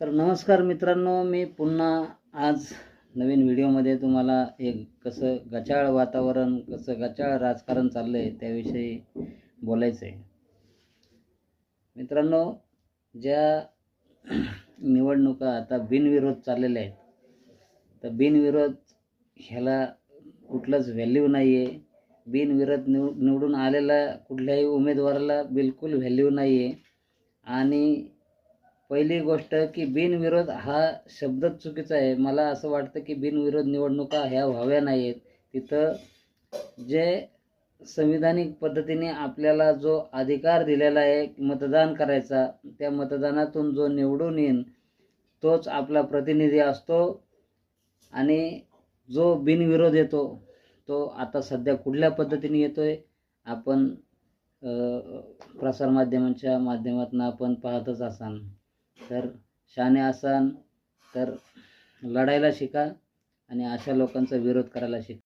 तर नमस्कार मित्रांनो, मी पुन्हा आज नवीन व्हिडिओमध्ये तुम्हाला एक कसं गचाळ वातावरण, कसं गचाळ राजकारण चाललं आहे त्याविषयी बोलायचं आहे. मित्रांनो, ज्या निवडणुका आता बिनविरोध चाललेल्या आहेत, तर बिनविरोध ह्याला कुठलंच व्हॅल्यू नाही आहे. बिनविरोध निवडून आलेल्या कुठल्याही उमेदवाराला बिलकुल व्हॅल्यू नाही आहे. आणि पहिली गोष्ट की बिनविरोध हा शब्दच चुकीचा आहे. मला असं वाटतं की बिनविरोध निवडणुका ह्या व्हाव्या नाही आहेत. तिथं जे संविधानिक पद्धतीने आपल्याला जो अधिकार दिलेला आहे मतदान करायचा, त्या मतदानातून जो निवडून येईल तोच आपला प्रतिनिधी असतो. आणि जो बिनविरोध येतो तो आता सध्या कुठल्या पद्धतीने येतोय आपण प्रसारमाध्यमांच्या माध्यमातून आपण पाहतच असाल. तर शहाणे असाल तर लढायला शिका आणि अशा लोकांचा विरोध करायला शिका.